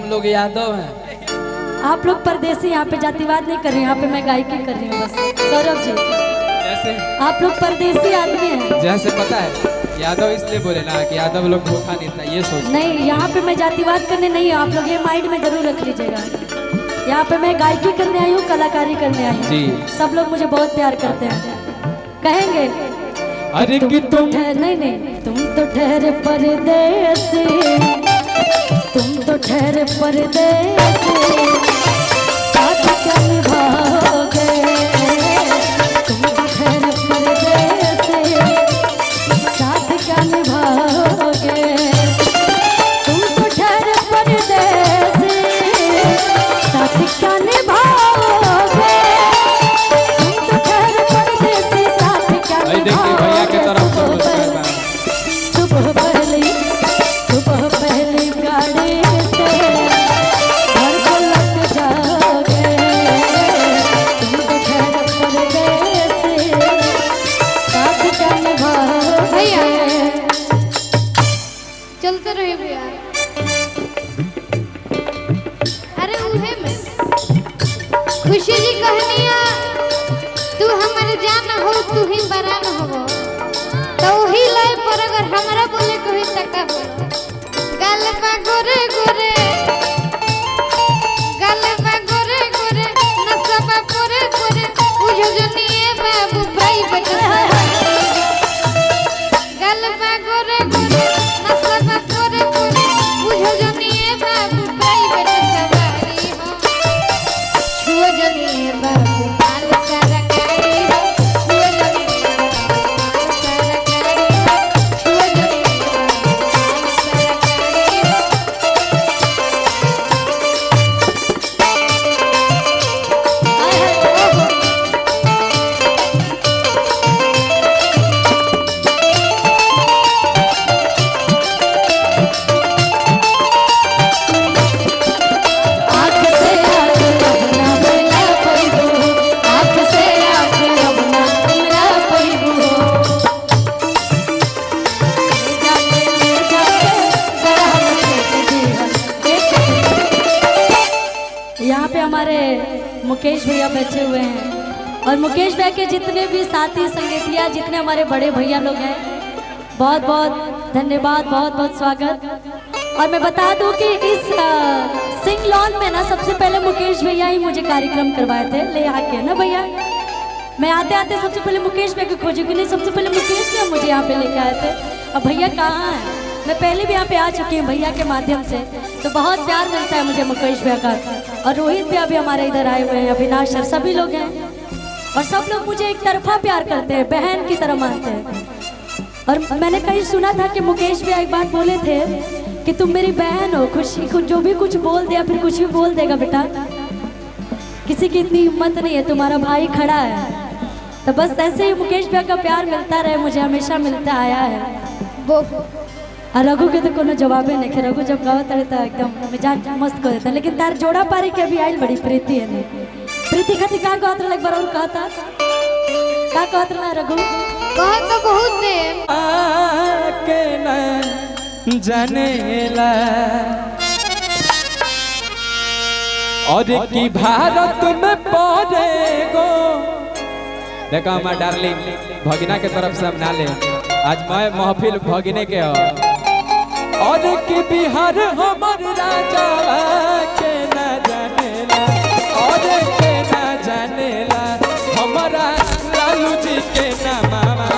लोग यादव हैं। आप लोग परदेसी, यहाँ पे जातिवाद नहीं कर रही, यहाँ पे मैं गायकी कर रही हूँ बस। सौरभ जी जैसे आप लोग परदेसी आदमी हैं। जैसे पता है यादव इसलिए बोले ना कि यादव लोग धोखा देता है, ये सोच नहीं, यहाँ पे मैं जातिवाद करने नहीं हूँ, आप लोग ये माइंड में जरूर रख लीजिएगा। यहाँ पे मैं गायकी करने आई हूँ, कलाकारी करने आई हूँ जी। सब लोग मुझे बहुत प्यार करते हैं। कहेंगे अरे कि तुम नहीं, तुम तो ठहरे परदेसी, तुम तो ठहरे परदेसी, साथ क्या निभाओगे, तुम तो ठहरे परदेसी, साथ क्या निभाओगे, तुम तो ठहरे परदेसी, साथ क्या निभाओगे, तुम तो ठहरे परदेसी, साथ क्या देखिए भैया के तरफ से पुरस्कार बा। सुबह पहली गाड़ी से घर को लग जाओगे, तुम तो ठहरे परदेसी, साथ क्या निभाओगे। चलते रहे भैया। अरे उहे में खुशी जी कहनिया तू हमारे जान हो, तू ही बरान हो, तो वही लय पर अगर हमरा बोले कोई तका बोलो गलबा गोरे गोरे, गलबा गोरे गोरे, नसबा गोरे गोरे, बुझो जनिए बाबू प्राइवेट गलबा गोरे गोरे, नसबा गोरे गोरे, बुझो जनिए बाबू प्राइवेट सवारी हो, छुओ जनिए बाबू पाल सरकारी हो, छुओ जनिए बाबू पाल सरकारी हो, छुओ जनिए बाबू पाल सरकारी हो। आँख से आँख अपना मिला पैगु, आँख से आँख अपना मिला पैगु, ले जाके जरा हमके जीवन देख। यहाँ पे हमारे मुकेश भैया बैठे हुए हैं और मुकेश भैया के जितने भी साथी संगीतिया, जितने हमारे बड़े भैया लोग हैं, बहुत बहुत धन्यवाद, बहुत बहुत स्वागत। और मैं बता दूं कि इस सिंग लॉन में ना सबसे पहले मुकेश भैया ही मुझे कार्यक्रम करवाए थे ले आके ना भैया। मैं आते आते सबसे पहले मुकेश भैया को खोजी कि नहीं, सबसे पहले मुकेश भैया मुझे यहाँ पे लेके आए थे। अब भैया कहाँ हैं? मैं पहले भी यहाँ पे आ चुकी हूँ भैया के माध्यम से, तो बहुत प्यार मिलता है मुझे मुकेश भैया का। और रोहित भैया भी हमारे इधर आए हुए हैं, अविनाश सर, सभी लोग हैं और सब लोग मुझे एक तरफा प्यार करते हैं, बहन की तरह मानते हैं। और मैंने कहीं सुना था कि मुकेश भैया एक बात बोले थे कि तुम मेरी बहन हो, खुशी जो भी कुछ बोल दिया फिर कुछ भी बोल देगा बेटा, किसी की इतनी हिम्मत नहीं है, तुम्हारा भाई खड़ा है। तो बस ऐसे ही मुकेश भैया का प्यार मिलता रहे, मुझे हमेशा मिलता आया है। वो और रघु के तो कोनो जवाबे नहीं है, रघु जब गावत रहे तो एकदम मिजाज मस्त कर देता। लेकिन तार जोड़ा पारी के अभी आइल बड़ी प्रीति है नहीं, प्रीति खाती का कहत रहा, एक बार और कहता का कहत रहा रघु, बहुत तो बहुत दे आके न जानेला और की भारत में पड़ेगो। देखो हमार डार्लिंग भगिना के तरफ से हम ना ले, आज मैं महफिल भगिने के हो और की बिहार हमर राजा के न जानेला और के न जानेला, हमारा लालू जी के न मामा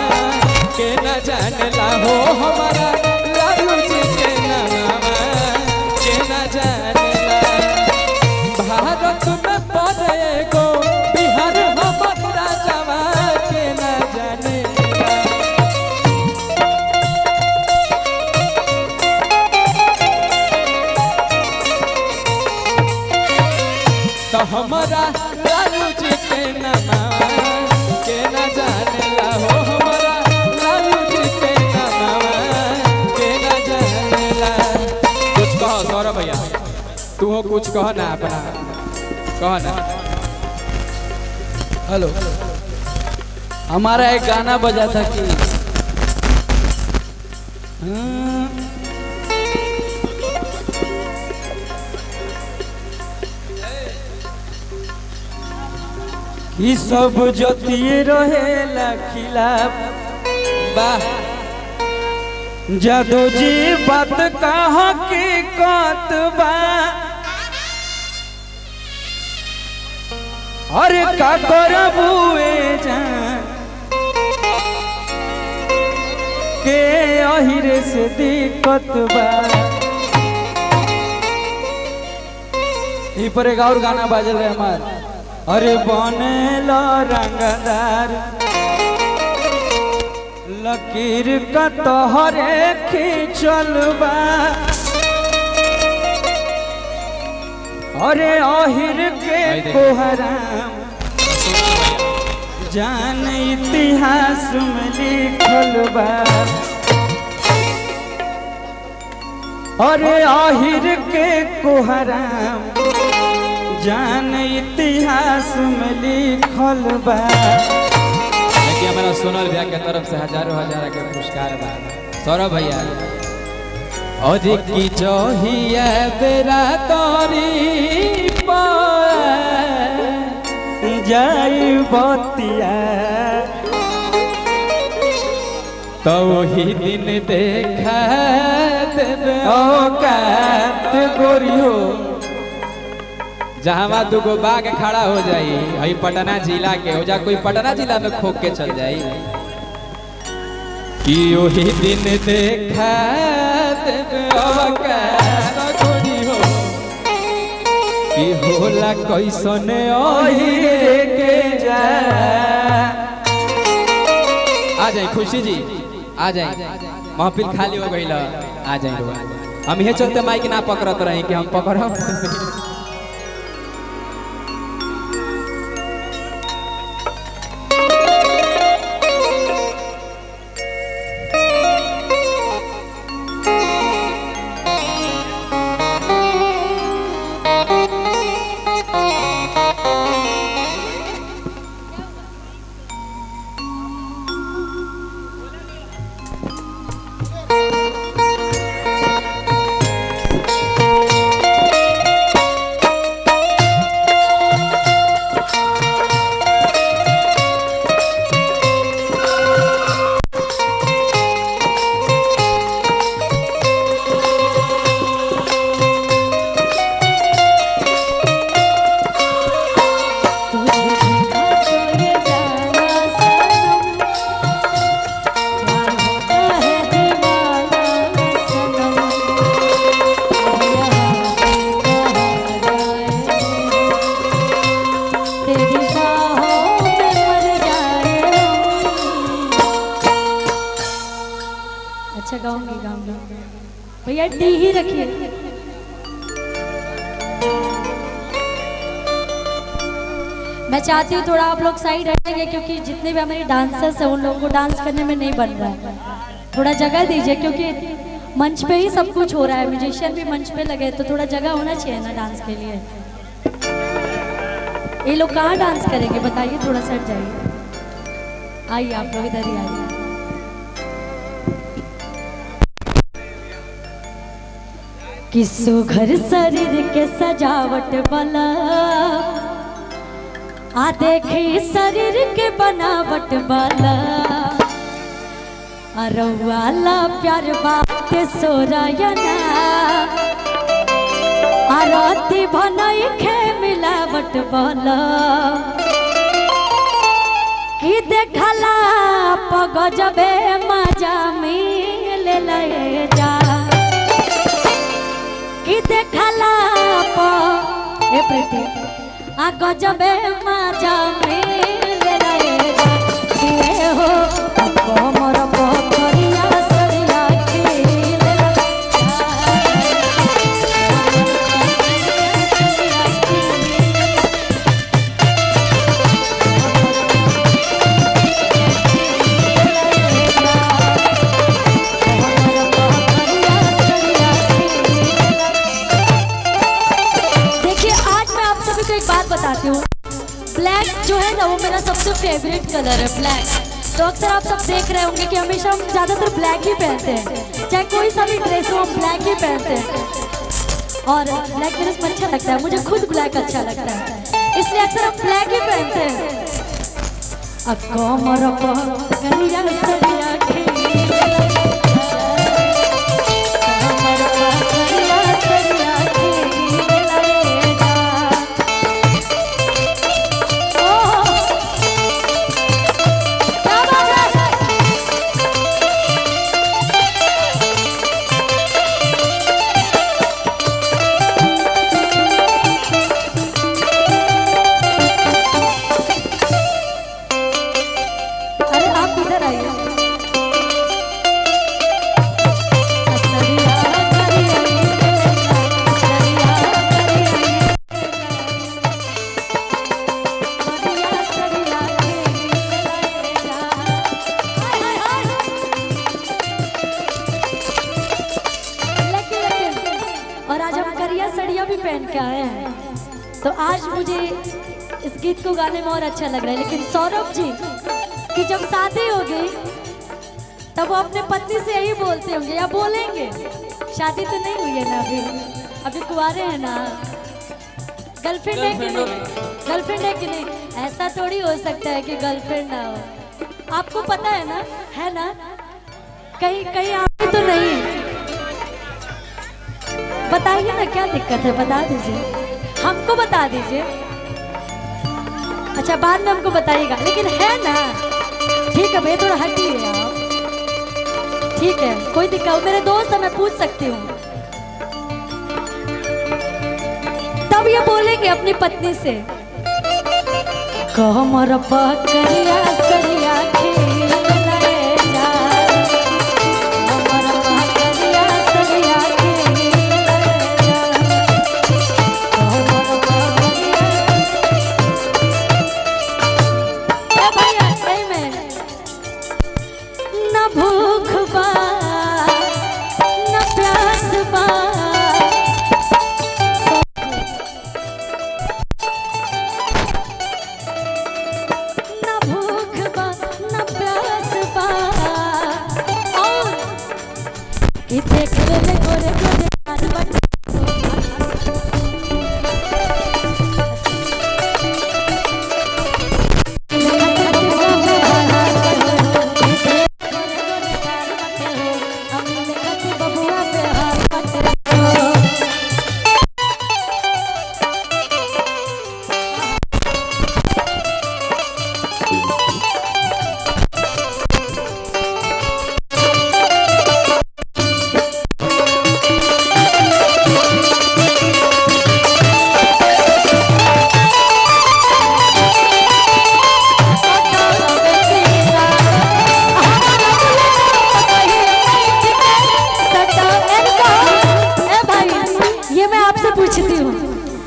के न जानेला हो, हमारा लालू जी के न मामा के न जानेला। भारत में पड़ेगो बिहार हमर राजा के न जानेला। तो हमारा लालू जी के न मामा के न जानेला हो, हमारा लालू जी के न मामा के न जानेला। कुछ कहो सौरभ भैया, तू हो कुछ कहो ना, अपना कहो ना। हेलो, हमारा एक गाना बजा था कि ई सब जतिये रहेला खिलाफ वाह जादू जी बात कहा के कत बा अरे का करबुए जान के अहिरे से दिक्कत बा। ई पर एक और गाना बाजल रहे हमार अरे बनेला रंगदार लकीर का तोहरे खींचल बा अरे अहिर के कोहराम जान इतिहास में लिखल बा अरे अहिर के कोहराम जान इतिहास में लिखल बा। देखिए हमारा सोनल भैया के तरफ से हजारों हजार के पुरस्कार बा। सौरभ भैया और की चौहिया बेरा तोरी जाई बतिया तो वही दिन देखा देवे औकात गोरी हो जहाँ दुगो बाग खड़ा हो जाई अई पटना जिला के हो जा कोई पटना जिला में खोक के चल जाई कि वही दिन देखा देवे औकात गोरी हो कि होला कैसन ओहिरे के जा आ जाए खुशी जी आ जाए महफिल खाली हो गई आ जाए हम ये चलते माइक ना पकड़त रही कि हम पकड़ब अच्छा गाऊंगी भैया डी ही रखिए। मैं चाहती हूँ थोड़ा आप लोग साइड हटेंगे क्योंकि जितने भी हमारे डांसर्स हैं उन लोगों को डांस करने में नहीं बन रहा है। थोड़ा जगह दीजिए क्योंकि मंच पे ही सब कुछ हो रहा है, म्यूजिशियन भी मंच पे लगे तो थोड़ा जगह होना चाहिए ना डांस के लिए। ये लोग कहाँ डांस करेंगे बताइए, थोड़ा सा हट जाइए। आइए आप लोग इधर ही आइए। किसो घर शरीर के सजावट वाला आ देखी शरीर के बनावट वाला अरवाला प्यार बात सोरायना आरती बनई खे मिलावट वाला कि देखला पगजबे मजा मिले ले जा कि देखला ए प्रीति आ गजबे मजा मिले रे दिए हो मोर पोखरिया सरिया खिले बताती हूँ। ब्लैक जो है ना वो मेरा सबसे फेवरेट कलर है ब्लैक। तो अक्सर आप सब देख रहे होंगे कि हमेशा हम ज़्यादातर ब्लैक ही पहनते हैं, चाहे कोई सा भी ड्रेस हो हम ब्लैक ही पहनते हैं। और ब्लैक ड्रेस में अच्छा लगता है, मुझे खुद ब्लैक अच्छा लगता है, इसलिए अक्सर हम ब्लैक ही पहनते हैं। कमर पर करिया सरिया खेला कमर पर करिया सरिया खेला रे जा। ओ क्या बात है। अरे आप इधर आइए। सरिया करिया सरिया करिया सरिया खेला हाय हाय हाय। लेकिन और आज हम करिया सड़िया भी पहन के आए हैं, तो आज मुझे इस गीत को गाने में और अच्छा लग रहा है। लेकिन सौरभ जी कि जब शादी होगी तब वो अपने पत्नी से यही बोलते होंगे या बोलेंगे, शादी तो नहीं हुई है ना अभी कुंवारे हैं ना, गर्लफ्रेंड है कि नहीं, गर्लफ्रेंड है कि नहीं। ऐसा थोड़ी हो सकता है कि गर्लफ्रेंड ना हो। आपको पता है ना कहीं कहीं आप तो नहीं। बताइए ना क्या दिक्कत है, बता दीजिए, हमको बता दीजिए। अच्छा बाद में हमको बताइएगा, लेकिन है ना। ठीक है भैया थोड़ा हटिए आप, ठीक है कोई दिक्कत, मेरे दोस्त है मैं पूछ सकती हूँ। तब ये बोलेंगे अपनी पत्नी से कमर पर करिया सरिया खेला रे जा, कमर पर करिया सरिया खेला रे जा, कमर पर करिया सही में न भूख बा न प्यास बा, न भूख बा न प्यास बा, और कि देख ले गोरे गोरे हाथ बट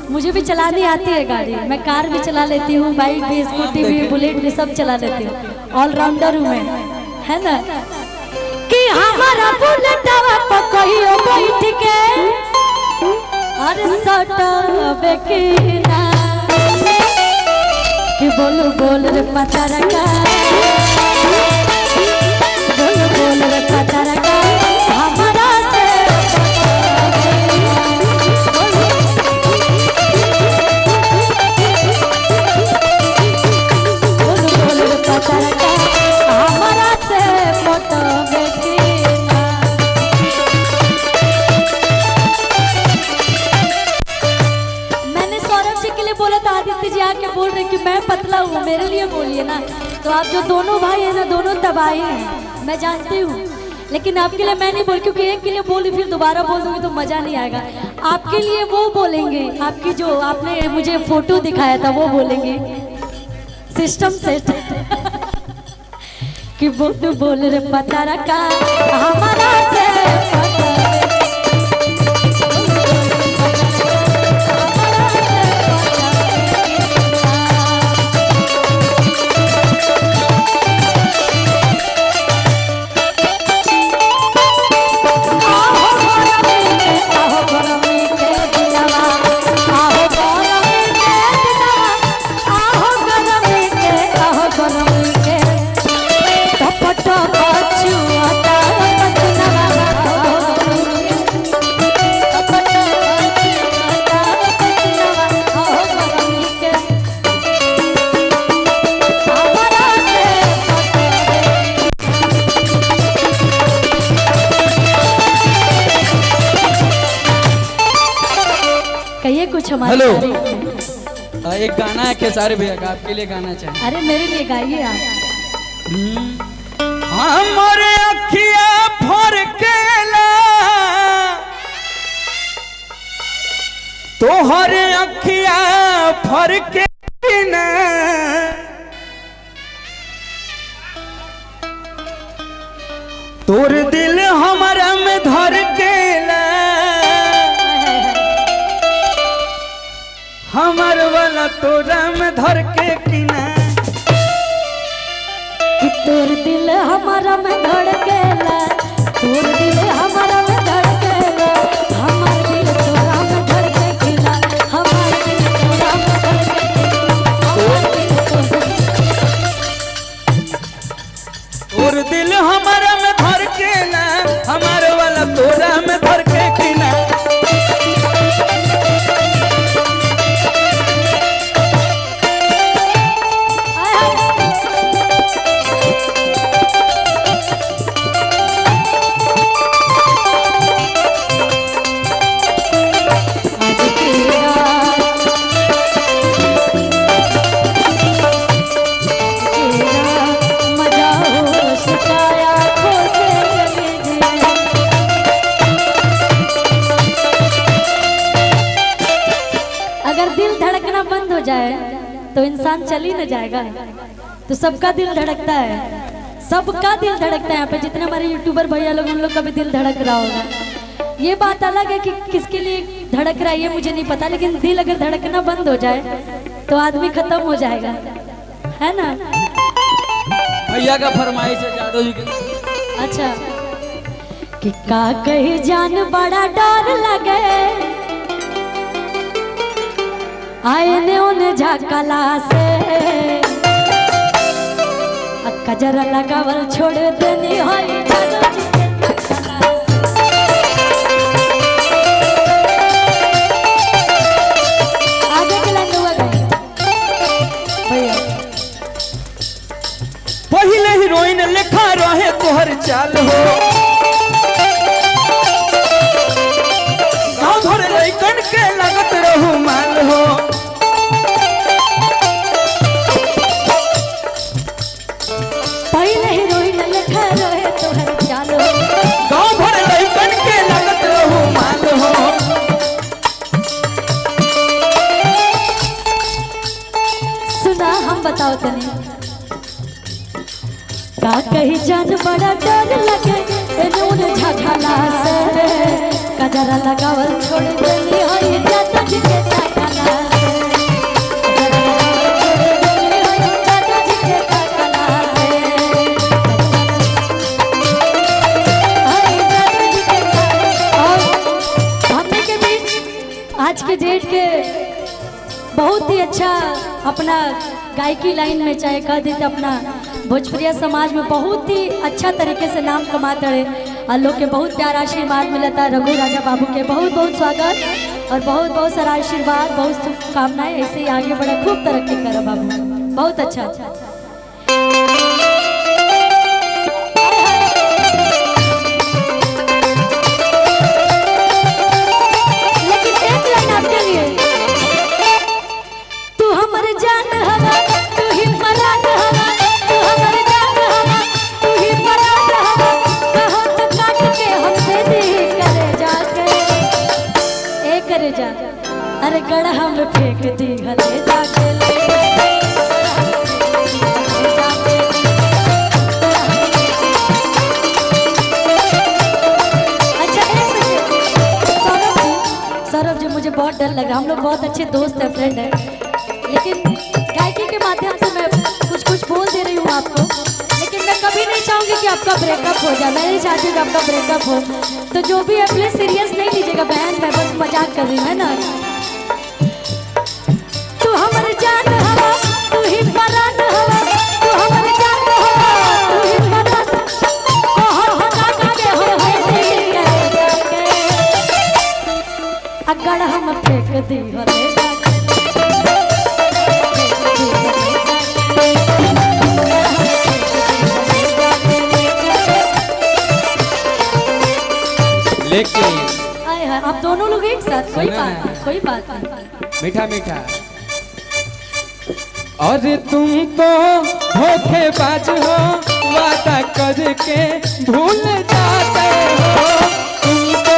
मुझे भी चलानी आती है गाड़ी, मैं कार भी चला लेती हूँ, बाइक भी, स्कूटी भी, बुलेट भी सब चला लेती हूँ, ऑलराउंडर हूँ मैं, है ना। कि हमारा बुलेटवा पर कहियो बैठ के अरे सटवे की ना, कि बोलू बोल रे पता रखा, बोलू बोल रे पता रखा हमारा से बोल रहे कि मैं पतला हूँ, मेरे लिए बोलिए ना। तो आप जो दोनों भाई हैं ना, दोनों तबाही हैं, मैं जानती हूँ, लेकिन आपके लिए मैं नहीं बोल, क्योंकि एक के लिए बोली फिर दोबारा बोल दूंगी तो मजा नहीं आएगा। आपके लिए वो बोलेंगे, आपकी जो आपने मुझे फोटो दिखाया था वो बोलेंगे, सिस्टम सेट कि बोल रे पता रखा हमारा से टपट कछुआ कहिए कुछ हमारे हेलो। तारीफ में। एक गाना है खेसारी भैया का, आपके लिए गाना चाहिए। अरे मेरे लिए गाइए आप। हमारे अखिया फरकेला तोहरे अखिया फरके ना तोर दिल हमारा में धर केला हमार वाला तोरा में धर के किना कि तोर दिल हमारा में धड़केला, तोर दिल हमारा में धड़केला, हमार दिल तोरा में धड़केला, हमार दिल तोरा में धड़केला, हमार दिल तोर दिल हमारा में धर के ना हमारे वाला तोरा में धर के किना मजा हो शिकाया खो से चले जिए। अगर दिल धड़कना बंद हो जाए तो इंसान चल ही न जाएगा। तो सबका दिल धड़कता है, सबका दिल धड़कता है। यहाँ पे जितने हमारे यूट्यूबर भैया लोग उन लोग का भी दिल धड़क रहा होगा। ये बात अलग है कि किसके लिए धड़क रहा है ये मुझे नहीं पता, लेकिन दिल अगर धड़कना बंद हो जाए तो आदमी खत्म हो जाएगा, है ना। भैया का फरमाइश है जादव जी के। अच्छा कि का कही जान बड़ा डर लगे, आए ने उन्हें झाकला से कजरा लगावल छोड़ देनी होई जादू जी के तकला से। आगे के लाइन हुआ गए भैया। पहले हीरोइन लिखा रहे तोहर चाल हो गाँव भर लइकन के लगत रहू माल हो पहले हीरोइन लिखा रहे तोहर चालो, गाँव भर लइकन के लगत रहू माल हो सुना हम बताओ तनी का कही जान बड़ा डर लगे नून झगला से कजरा लगावल छोड़ देनी होई जादू जी के तकला से। कजरा लगावल छोड़ देनी होई जादू जी के तकला से। होई जादू जी के तकला। और हमने के बीच आज के डेट के बहुत ही अच्छा अपना गायकी लाइन में चाहे कह देते अपना भोजपुरिया समाज में बहुत ही अच्छा तरीके से नाम कमाते रहे और लोग के बहुत प्यार आशीर्वाद मिलता है। रघु राजा बाबू के बहुत बहुत स्वागत और बहुत बहुत सारा आशीर्वाद, बहुत शुभकामनाएं। ऐसे ही आगे बढ़े, खूब तरक्की करो बाबू, बहुत अच्छा। लेकिन एक लाइन आपके लिए, तू हमर जान हवा तू ही परान हवा, तू हमर जान हवा तू ही परान हवा, कहो तो काट के हम दे दी करे जाके ए करे जा। अरे गढ़ा में फेंक दी हले जाके अच्छा सौरभ जी मुझे बहुत डर लगा। हम लोग बहुत अच्छे दोस्त हैं, फ्रेंड हैं, लेकिन गायकी के माध्यम से मैं कुछ कुछ बोल दे रही हूँ आपको, लेकिन मैं कभी नहीं चाहूँगी कि आपका ब्रेकअप हो जाए। मैं नहीं चाहती कि आपका ब्रेकअप हो, तो जो भी है प्लीज सीरियस नहीं लीजिएगा बहन, मैं बस मजाक कर रही हूँ, है ना। तू हमर जान हवा तू ही परान हवा, तू हमर जान हवा तू ही परान, कहो हटा के हो दिल करे जाके अगड़ हम फेंक दी हले लेकिन आय हाय आप दोनों लोग एक साथ, कोई सुना बात है। नहीं, कोई बात नहीं। मीठा मीठा। और तुम तो धोखेबाज हो, वादा करके भूल जाते हो। तुम तो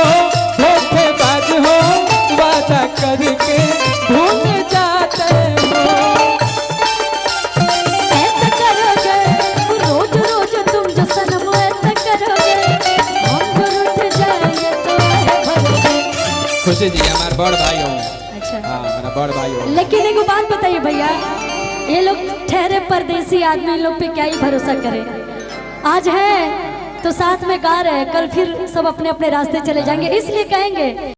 धोखेबाज हो, वादा करके भूल जाते हो। ऐसा करोगे रोज रोज तुम जो सनम, ऐसा करोगे हम जो रूठ जाएंगे तो भरोगे। खुशी जी हमारे बड़ भाई हो। अच्छा, हाँ मेरा बड़ भाई हो। लेकिन एक बात बताइए भैया, ये लोग ठहरे परदेसी आदमी, इन लोग पे क्या ही भरोसा करे। आज है तो साथ में गा रहे हैं, कल फिर सब अपने अपने रास्ते चले जाएंगे, इसलिए कहेंगे